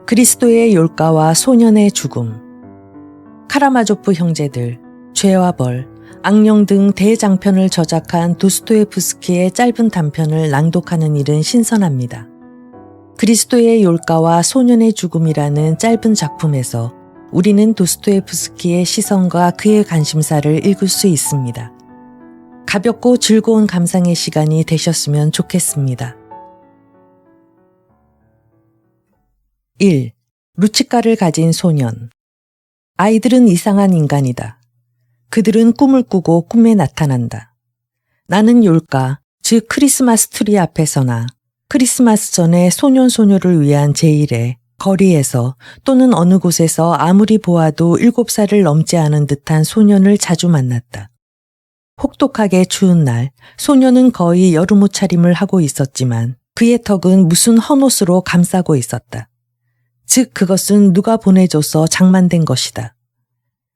그리스도의 율가와 소년의 죽음. 카라마조프 형제들, 죄와 벌, 악령 등 대장편을 저작한 도스토예프스키의 짧은 단편을 낭독하는 일은 신선합니다. 그리스도의 율가와 소년의 죽음이라는 짧은 작품에서 우리는 도스토예프스키의 시선과 그의 관심사를 읽을 수 있습니다. 가볍고 즐거운 감상의 시간이 되셨으면 좋겠습니다. 1. 루치카를 가진 소년. 아이들은 이상한 인간이다. 그들은 꿈을 꾸고 꿈에 나타난다. 나는 율가, 즉 크리스마스 트리 앞에서나 크리스마스 전에 소년 소녀를 위한 제일에 거리에서 또는 어느 곳에서 아무리 보아도 7살을 넘지 않은 듯한 소년을 자주 만났다. 혹독하게 추운 날, 소년은 거의 여름 옷차림을 하고 있었지만 그의 턱은 무슨 헌옷으로 감싸고 있었다. 즉 그것은 누가 보내줘서 장만된 것이다.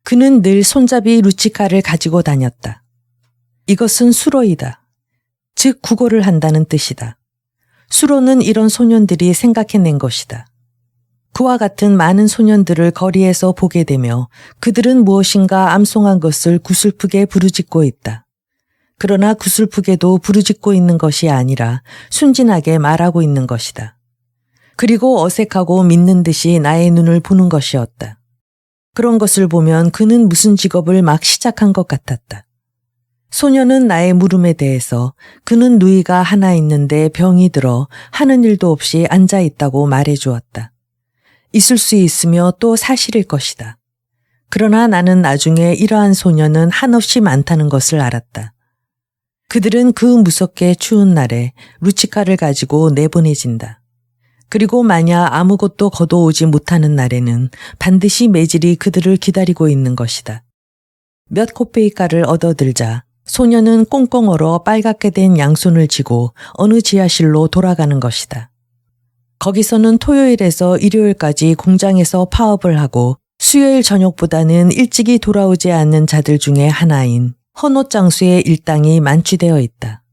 그는 늘 손잡이 루치카를 가지고 다녔다. 이것은 수로이다. 즉 구걸을 한다는 뜻이다. 수로는 이런 소년들이 생각해낸 것이다. 그와 같은 많은 소년들을 거리에서 보게 되며 그들은 무엇인가 암송한 것을 구슬프게 부르짖고 있다. 그러나 구슬프게도 부르짖고 있는 것이 아니라 순진하게 말하고 있는 것이다. 그리고 어색하고 믿는 듯이 나의 눈을 보는 것이었다. 그런 것을 보면 그는 무슨 직업을 막 시작한 것 같았다. 소녀는 나의 물음에 대해서 그는 누이가 하나 있는데 병이 들어 하는 일도 없이 앉아 있다고 말해 주었다. 있을 수 있으며 또 사실일 것이다. 그러나 나는 나중에 이러한 소녀는 한없이 많다는 것을 알았다. 그들은 그 무섭게 추운 날에 루치카를 가지고 내보내진다. 그리고 만약 아무것도 거둬오지 못하는 날에는 반드시 매질이 그들을 기다리고 있는 것이다. 몇 코페이카를 얻어들자 소녀는 꽁꽁 얼어 빨갛게 된 양손을 쥐고 어느 지하실로 돌아가는 것이다. 거기서는 토요일에서 일요일까지 공장에서 파업을 하고 수요일 저녁보다는 일찍이 돌아오지 않는 자들 중에 하나인 헌옷 장수의 일당이 만취되어 있다.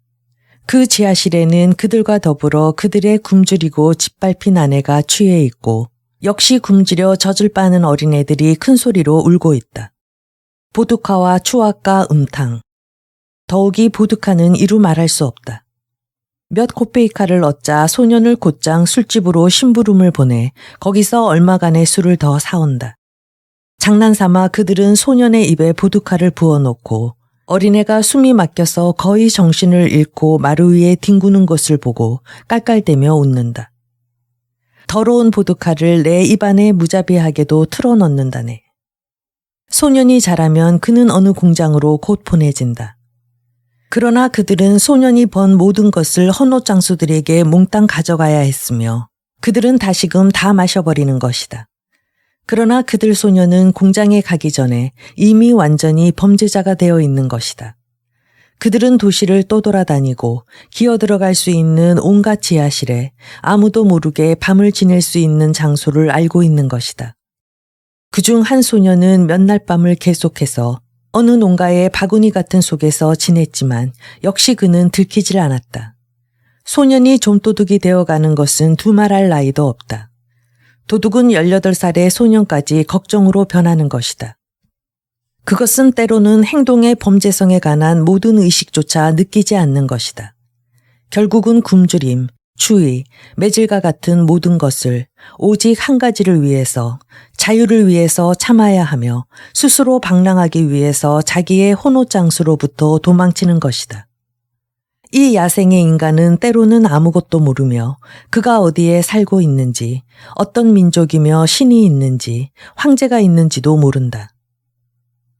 그 지하실에는 그들과 더불어 그들의 굶주리고 짓밟힌 아내가 취해 있고 역시 굶주려 젖을 빠는 어린애들이 큰 소리로 울고 있다. 보드카와 추악과 음탕. 더욱이 보드카는 이루 말할 수 없다. 몇 코페이카를 얻자 소년을 곧장 술집으로 심부름을 보내 거기서 얼마간의 술을 더 사온다. 장난삼아 그들은 소년의 입에 보드카를 부어놓고 어린애가 숨이 막혀서 거의 정신을 잃고 마루 위에 뒹구는 것을 보고 깔깔대며 웃는다. 더러운 보드카를 내 입안에 무자비하게도 틀어넣는다네. 소년이 자라면 그는 어느 공장으로 곧 보내진다. 그러나 그들은 소년이 번 모든 것을 헌옷 장수들에게 몽땅 가져가야 했으며 그들은 다시금 다 마셔버리는 것이다. 그러나 그들 소년은 공장에 가기 전에 이미 완전히 범죄자가 되어 있는 것이다. 그들은 도시를 떠돌아다니고 기어들어갈 수 있는 온갖 지하실에 아무도 모르게 밤을 지낼 수 있는 장소를 알고 있는 것이다. 그중 한 소년은 몇 날 밤을 계속해서 어느 농가의 바구니 같은 속에서 지냈지만 역시 그는 들키질 않았다. 소년이 좀도둑이 되어가는 것은 두말할 나위도 없다. 도둑은 18살의 소년까지 걱정으로 변하는 것이다. 그것은 때로는 행동의 범죄성에 관한 모든 의식조차 느끼지 않는 것이다. 결국은 굶주림, 추위, 매질과 같은 모든 것을 오직 한 가지를 위해서, 자유를 위해서 참아야 하며 스스로 방랑하기 위해서 자기의 혼옷 장수로부터 도망치는 것이다. 이 야생의 인간은 때로는 아무것도 모르며 그가 어디에 살고 있는지, 어떤 민족이며 신이 있는지, 황제가 있는지도 모른다.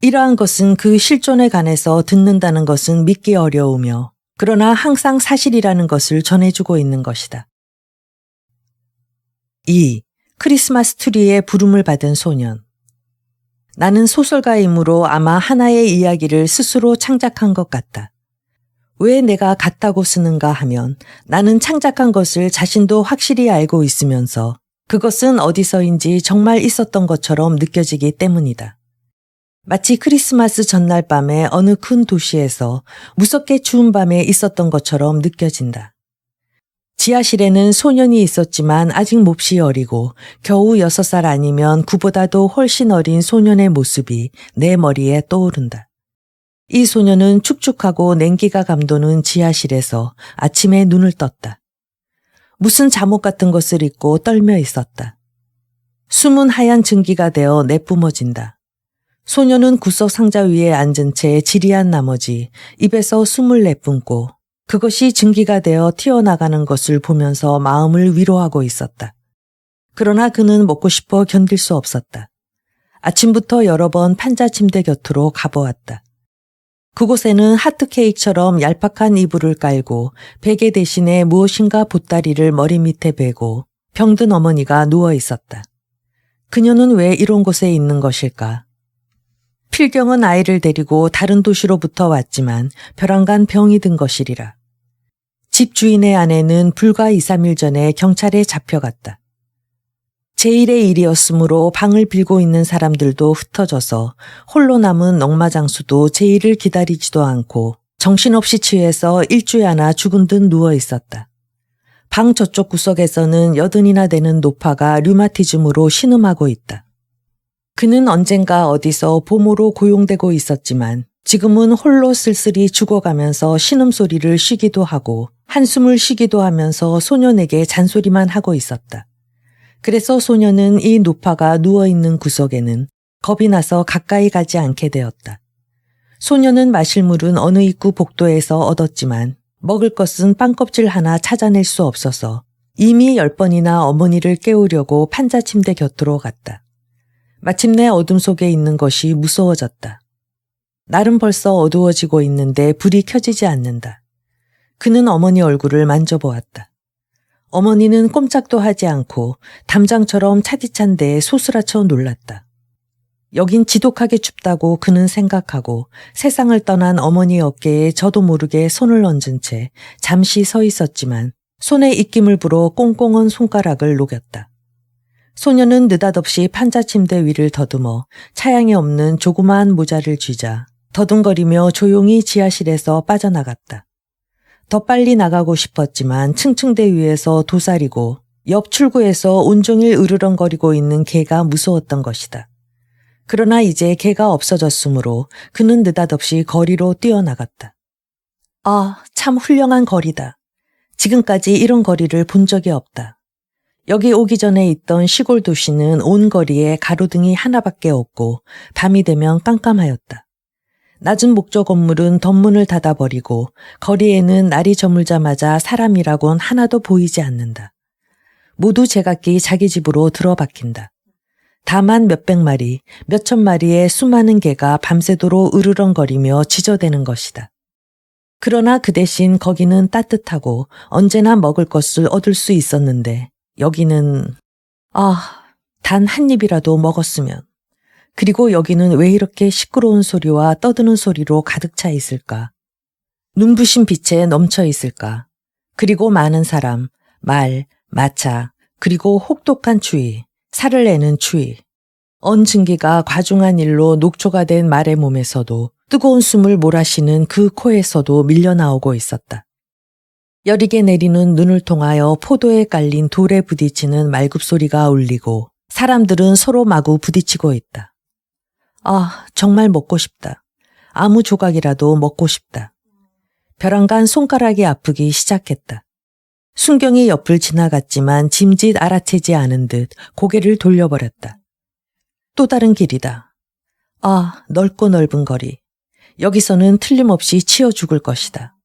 이러한 것은 그 실존에 관해서 듣는다는 것은 믿기 어려우며 그러나 항상 사실이라는 것을 전해주고 있는 것이다. 2. 크리스마스 트리에 부름을 받은 소년. 나는 소설가이므로 아마 하나의 이야기를 스스로 창작한 것 같다. 왜 내가 같다고 쓰는가 하면 나는 창작한 것을 자신도 확실히 알고 있으면서 그것은 어디서인지 정말 있었던 것처럼 느껴지기 때문이다. 마치 크리스마스 전날 밤에 어느 큰 도시에서 무섭게 추운 밤에 있었던 것처럼 느껴진다. 지하실에는 소년이 있었지만 아직 몹시 어리고 겨우 6살 아니면 그보다도 훨씬 어린 소년의 모습이 내 머리에 떠오른다. 이 소년은 축축하고 냉기가 감도는 지하실에서 아침에 눈을 떴다. 무슨 잠옷 같은 것을 입고 떨며 있었다. 숨은 하얀 증기가 되어 내뿜어진다. 소년은 구석 상자 위에 앉은 채 지리한 나머지 입에서 숨을 내뿜고 그것이 증기가 되어 튀어나가는 것을 보면서 마음을 위로하고 있었다. 그러나 그는 먹고 싶어 견딜 수 없었다. 아침부터 여러 번 판자 침대 곁으로 가보았다. 그곳에는 하트 케이크처럼 얄팍한 이불을 깔고 베개 대신에 무엇인가 보따리를 머리 밑에 베고 병든 어머니가 누워 있었다. 그녀는 왜 이런 곳에 있는 것일까? 필경은 아이를 데리고 다른 도시로부터 왔지만 벼랑간 병이 든 것이리라. 집 주인의 아내는 불과 2, 3일 전에 경찰에 잡혀갔다. 제1의 일이었으므로 방을 빌고 있는 사람들도 흩어져서 홀로 남은 넉마장수도 제1을 기다리지도 않고 정신없이 취해서 일주야나 죽은 듯 누워 있었다. 방 저쪽 구석에서는 80이나 되는 노파가 류마티즘으로 신음하고 있다. 그는 언젠가 어디서 보모로 고용되고 있었지만 지금은 홀로 쓸쓸히 죽어가면서 신음소리를 쉬기도 하고 한숨을 쉬기도 하면서 소년에게 잔소리만 하고 있었다. 그래서 소년은 이 노파가 누워있는 구석에는 겁이 나서 가까이 가지 않게 되었다. 소년은 마실 물은 어느 입구 복도에서 얻었지만 먹을 것은 빵껍질 하나 찾아낼 수 없어서 이미 10번이나 어머니를 깨우려고 판자 침대 곁으로 갔다. 마침내 어둠 속에 있는 것이 무서워졌다. 날은 벌써 어두워지고 있는데 불이 켜지지 않는다. 그는 어머니 얼굴을 만져보았다. 어머니는 꼼짝도 하지 않고 담장처럼 차디찬 데에 소스라쳐 놀랐다. 여긴 지독하게 춥다고 그는 생각하고 세상을 떠난 어머니 어깨에 저도 모르게 손을 얹은 채 잠시 서 있었지만 손에 입김을 불어 꽁꽁한 손가락을 녹였다. 소녀는 느닷없이 판자 침대 위를 더듬어 차양이 없는 조그마한 모자를 쥐자 더듬거리며 조용히 지하실에서 빠져나갔다. 더 빨리 나가고 싶었지만 층층대 위에서 도사리고 옆 출구에서 온종일 으르렁거리고 있는 개가 무서웠던 것이다. 그러나 이제 개가 없어졌으므로 그는 느닷없이 거리로 뛰어나갔다. 아, 참 훌륭한 거리다. 지금까지 이런 거리를 본 적이 없다. 여기 오기 전에 있던 시골 도시는 온 거리에 가로등이 하나밖에 없고 밤이 되면 깜깜하였다. 낮은 목조 건물은 덧문을 닫아버리고 거리에는 날이 저물자마자 사람이라곤 하나도 보이지 않는다. 모두 제각기 자기 집으로 들어박힌다. 다만 몇백 마리, 몇천 마리의 수많은 개가 밤새도록 으르렁거리며 지저대는 것이다. 그러나 그 대신 거기는 따뜻하고 언제나 먹을 것을 얻을 수 있었는데 여기는 단 한 입이라도 먹었으면. 그리고 여기는 왜 이렇게 시끄러운 소리와 떠드는 소리로 가득 차 있을까? 눈부신 빛에 넘쳐 있을까? 그리고 많은 사람, 말, 마차, 그리고 혹독한 추위, 살을 내는 추위. 언 증기가 과중한 일로 녹초가 된 말의 몸에서도 뜨거운 숨을 몰아쉬는 그 코에서도 밀려나오고 있었다. 여리게 내리는 눈을 통하여 포도에 깔린 돌에 부딪히는 말굽소리가 울리고 사람들은 서로 마구 부딪히고 있다. 아, 정말 먹고 싶다. 아무 조각이라도 먹고 싶다. 벼랑간 손가락이 아프기 시작했다. 순경이 옆을 지나갔지만 짐짓 알아채지 않은 듯 고개를 돌려버렸다. 또 다른 길이다. 아, 넓고 넓은 거리. 여기서는 틀림없이 치여 죽을 것이다.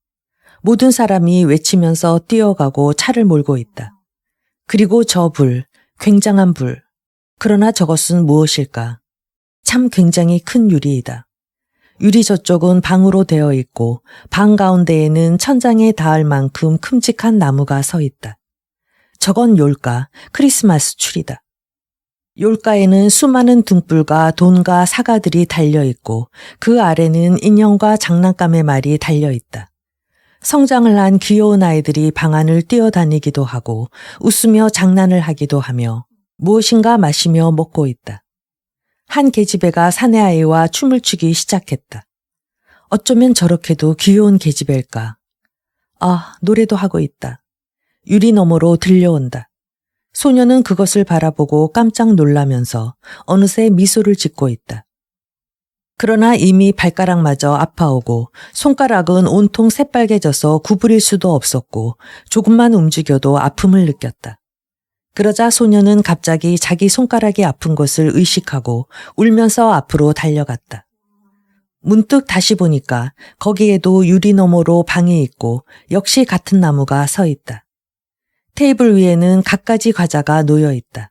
모든 사람이 외치면서 뛰어가고 차를 몰고 있다. 그리고 저 불, 굉장한 불. 그러나 저것은 무엇일까? 참 굉장히 큰 유리이다. 유리 저쪽은 방으로 되어 있고 방 가운데에는 천장에 닿을 만큼 큼직한 나무가 서 있다. 저건 욜가, 크리스마스 추리다. 욜가에는 수많은 등불과 돈과 사과들이 달려있고 그 아래는 인형과 장난감의 말이 달려있다. 성장을 한 귀여운 아이들이 방 안을 뛰어다니기도 하고 웃으며 장난을 하기도 하며 무엇인가 마시며 먹고 있다. 한 계집애가 사내아이와 춤을 추기 시작했다. 어쩌면 저렇게도 귀여운 계집애일까. 아, 노래도 하고 있다. 유리 너머로 들려온다. 소녀는 그것을 바라보고 깜짝 놀라면서 어느새 미소를 짓고 있다. 그러나 이미 발가락마저 아파오고 손가락은 온통 새빨개져서 구부릴 수도 없었고 조금만 움직여도 아픔을 느꼈다. 그러자 소녀는 갑자기 자기 손가락이 아픈 것을 의식하고 울면서 앞으로 달려갔다. 문득 다시 보니까 거기에도 유리 너머로 방이 있고 역시 같은 나무가 서 있다. 테이블 위에는 갖가지 과자가 놓여 있다.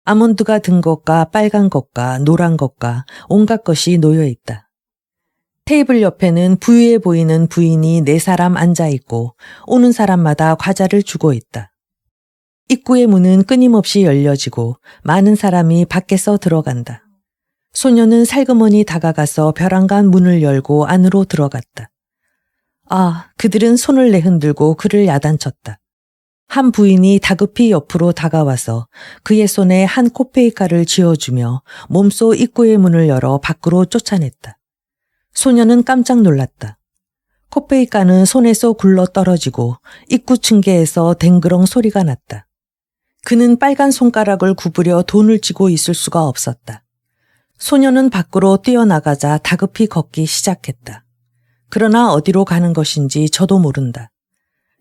아몬드가 든 것과 빨간 것과 노란 것과 온갖 것이 놓여 있다. 테이블 옆에는 부유해 보이는 부인이 4사람 앉아 있고 오는 사람마다 과자를 주고 있다. 입구의 문은 끊임없이 열려지고 많은 사람이 밖에서 들어간다. 소녀는 살그머니 다가가서 벼랑간 문을 열고 안으로 들어갔다. 그들은 손을 내흔들고 그를 야단쳤다. 한 부인이 다급히 옆으로 다가와서 그의 손에 한 코페이카를 쥐어주며 몸소 입구의 문을 열어 밖으로 쫓아냈다. 소녀는 깜짝 놀랐다. 코페이카는 손에서 굴러 떨어지고 입구 층계에서 댕그렁 소리가 났다. 그는 빨간 손가락을 구부려 돈을 쥐고 있을 수가 없었다. 소녀는 밖으로 뛰어나가자 다급히 걷기 시작했다. 그러나 어디로 가는 것인지 저도 모른다.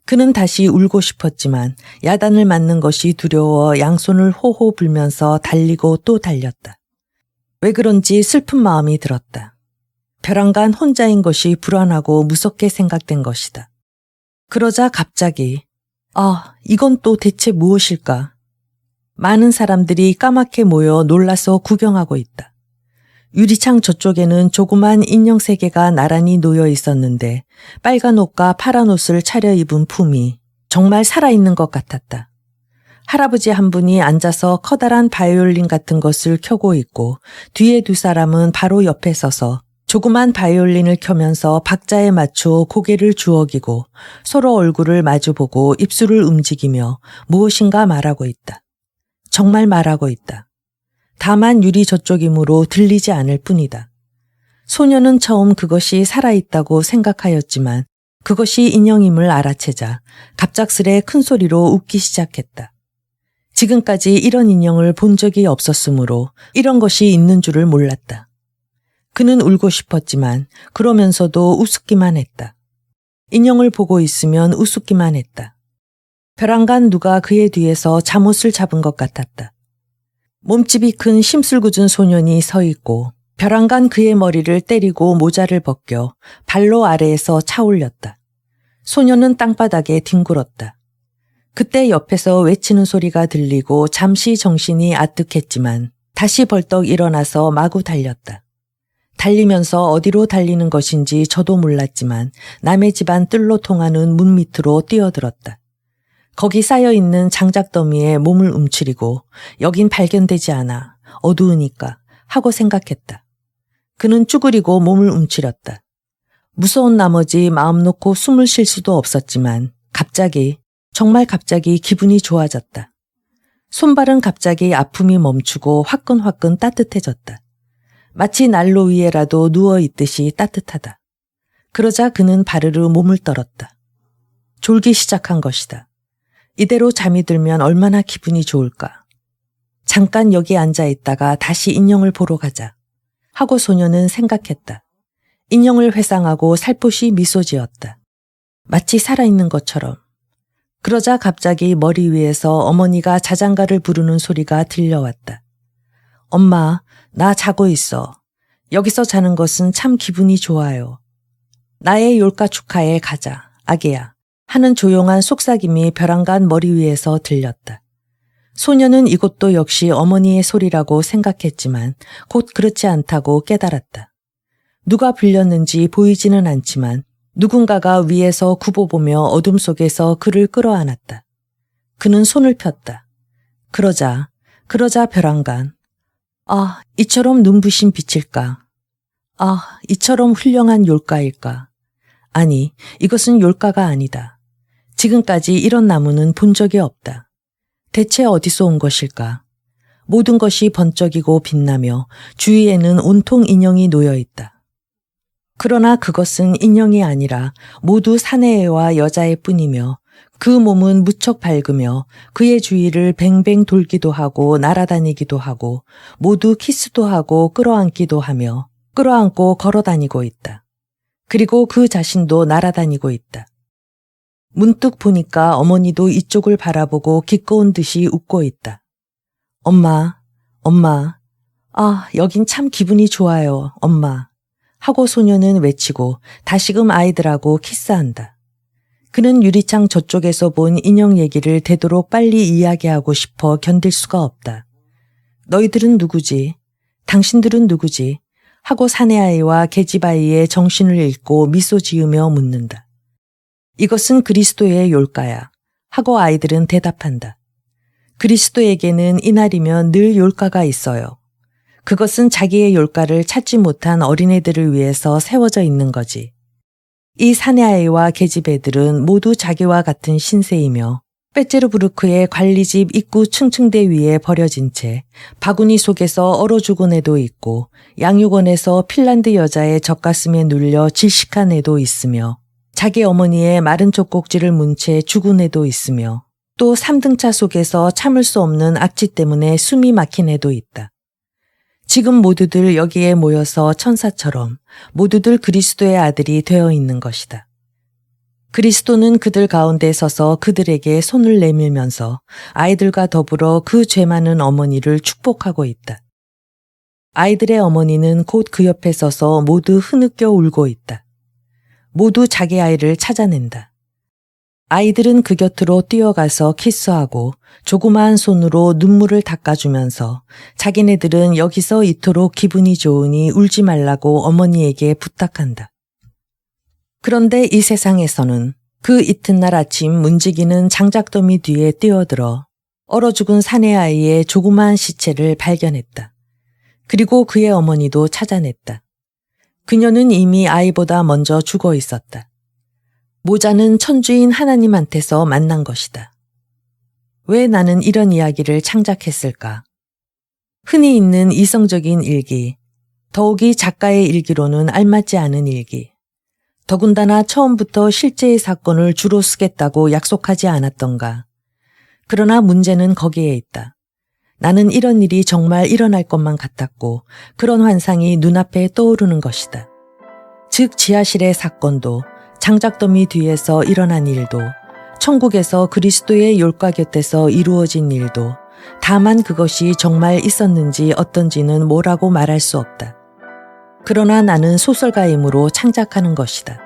그는 다시 울고 싶었지만 야단을 맞는 것이 두려워 양손을 호호 불면서 달리고 또 달렸다. 왜 그런지 슬픈 마음이 들었다. 벼랑간 혼자인 것이 불안하고 무섭게 생각된 것이다. 그러자 갑자기 이건 또 대체 무엇일까? 많은 사람들이 까맣게 모여 놀라서 구경하고 있다. 유리창 저쪽에는 조그만 인형 3개가 나란히 놓여 있었는데 빨간 옷과 파란 옷을 차려입은 품이 정말 살아있는 것 같았다. 할아버지 한 분이 앉아서 커다란 바이올린 같은 것을 켜고 있고 뒤에 2사람은 바로 옆에 서서 조그만 바이올린을 켜면서 박자에 맞추어 고개를 주워기고 서로 얼굴을 마주보고 입술을 움직이며 무엇인가 말하고 있다. 정말 말하고 있다. 다만 유리 저쪽이므로 들리지 않을 뿐이다. 소녀는 처음 그것이 살아있다고 생각하였지만 그것이 인형임을 알아채자 갑작스레 큰 소리로 웃기 시작했다. 지금까지 이런 인형을 본 적이 없었으므로 이런 것이 있는 줄을 몰랐다. 그는 울고 싶었지만 그러면서도 우습기만 했다. 인형을 보고 있으면 우습기만 했다. 벼랑간 누가 그의 뒤에서 잠옷을 잡은 것 같았다. 몸집이 큰 심술궂은 소년이 서 있고 벼랑간 그의 머리를 때리고 모자를 벗겨 발로 아래에서 차올렸다. 소년은 땅바닥에 뒹굴었다. 그때 옆에서 외치는 소리가 들리고 잠시 정신이 아득했지만 다시 벌떡 일어나서 마구 달렸다. 달리면서 어디로 달리는 것인지 저도 몰랐지만 남의 집안 뜰로 통하는 문 밑으로 뛰어들었다. 거기 쌓여있는 장작더미에 몸을 움츠리고 여긴 발견되지 않아 어두우니까 하고 생각했다. 그는 쭈그리고 몸을 움츠렸다. 무서운 나머지 마음 놓고 숨을 쉴 수도 없었지만 정말 갑자기 기분이 좋아졌다. 손발은 갑자기 아픔이 멈추고 화끈화끈 따뜻해졌다. 마치 난로 위에라도 누워있듯이 따뜻하다. 그러자 그는 바르르 몸을 떨었다. 졸기 시작한 것이다. 이대로 잠이 들면 얼마나 기분이 좋을까. 잠깐 여기 앉아 있다가 다시 인형을 보러 가자 하고 소녀는 생각했다. 인형을 회상하고 살포시 미소 지었다. 마치 살아있는 것처럼. 그러자 갑자기 머리 위에서 어머니가 자장가를 부르는 소리가 들려왔다. 엄마, 나 자고 있어. 여기서 자는 것은 참 기분이 좋아요. 나의 욜가 축하에 가자, 아기야. 하는 조용한 속삭임이 벼랑간 머리 위에서 들렸다. 소녀는 이것도 역시 어머니의 소리라고 생각했지만 곧 그렇지 않다고 깨달았다. 누가 불렸는지 보이지는 않지만 누군가가 위에서 굽어보며 어둠 속에서 그를 끌어안았다. 그는 손을 폈다. 그러자 벼랑간. 이처럼 눈부신 빛일까? 이처럼 훌륭한 욜가일까? 아니, 이것은 욜가가 아니다. 지금까지 이런 나무는 본 적이 없다. 대체 어디서 온 것일까? 모든 것이 번쩍이고 빛나며 주위에는 온통 인형이 놓여 있다. 그러나 그것은 인형이 아니라 모두 사내애와 여자애 뿐이며 그 몸은 무척 밝으며 그의 주위를 뱅뱅 돌기도 하고 날아다니기도 하고 모두 키스도 하고 끌어안기도 하며 끌어안고 걸어다니고 있다. 그리고 그 자신도 날아다니고 있다. 문득 보니까 어머니도 이쪽을 바라보고 기꺼운 듯이 웃고 있다. 엄마, 엄마, 아, 여긴 참 기분이 좋아요, 엄마. 하고 소녀는 외치고 다시금 아이들하고 키스한다. 그는 유리창 저쪽에서 본 인형 얘기를 되도록 빨리 이야기하고 싶어 견딜 수가 없다. 너희들은 누구지? 당신들은 누구지? 하고 사내아이와 계집아이의 정신을 잃고 미소 지으며 묻는다. 이것은 그리스도의 욜가야. 하고 아이들은 대답한다. 그리스도에게는 이날이면 늘 욜가가 있어요. 그것은 자기의 욜가를 찾지 못한 어린애들을 위해서 세워져 있는 거지. 이 사내아이와 계집애들은 모두 자기와 같은 신세이며 빼제르부르크의 관리집 입구 층층대 위에 버려진 채 바구니 속에서 얼어 죽은 애도 있고 양육원에서 핀란드 여자의 젖가슴에 눌려 질식한 애도 있으며 자기 어머니의 마른 젖꼭지를 문 채 죽은 애도 있으며 또 3등차 속에서 참을 수 없는 악취 때문에 숨이 막힌 애도 있다. 지금 모두들 여기에 모여서 천사처럼 모두들 그리스도의 아들이 되어 있는 것이다. 그리스도는 그들 가운데 서서 그들에게 손을 내밀면서 아이들과 더불어 그 죄 많은 어머니를 축복하고 있다. 아이들의 어머니는 곧 그 옆에 서서 모두 흐느껴 울고 있다. 모두 자기 아이를 찾아낸다. 아이들은 그 곁으로 뛰어가서 키스하고 조그마한 손으로 눈물을 닦아주면서 자기네들은 여기서 이토록 기분이 좋으니 울지 말라고 어머니에게 부탁한다. 그런데 이 세상에서는 그 이튿날 아침 문지기는 장작더미 뒤에 뛰어들어 얼어 죽은 사내아이의 조그마한 시체를 발견했다. 그리고 그의 어머니도 찾아냈다. 그녀는 이미 아이보다 먼저 죽어 있었다. 모자는 천주인 하나님한테서 만난 것이다. 왜 나는 이런 이야기를 창작했을까? 흔히 있는 이성적인 일기, 더욱이 작가의 일기로는 알맞지 않은 일기, 더군다나 처음부터 실제의 사건을 주로 쓰겠다고 약속하지 않았던가. 그러나 문제는 거기에 있다. 나는 이런 일이 정말 일어날 것만 같았고 그런 환상이 눈앞에 떠오르는 것이다. 즉 지하실의 사건도 장작더미 뒤에서 일어난 일도 천국에서 그리스도의 욜가 곁에서 이루어진 일도 다만 그것이 정말 있었는지 어떤지는 뭐라고 말할 수 없다. 그러나 나는 소설가이므로 창작하는 것이다.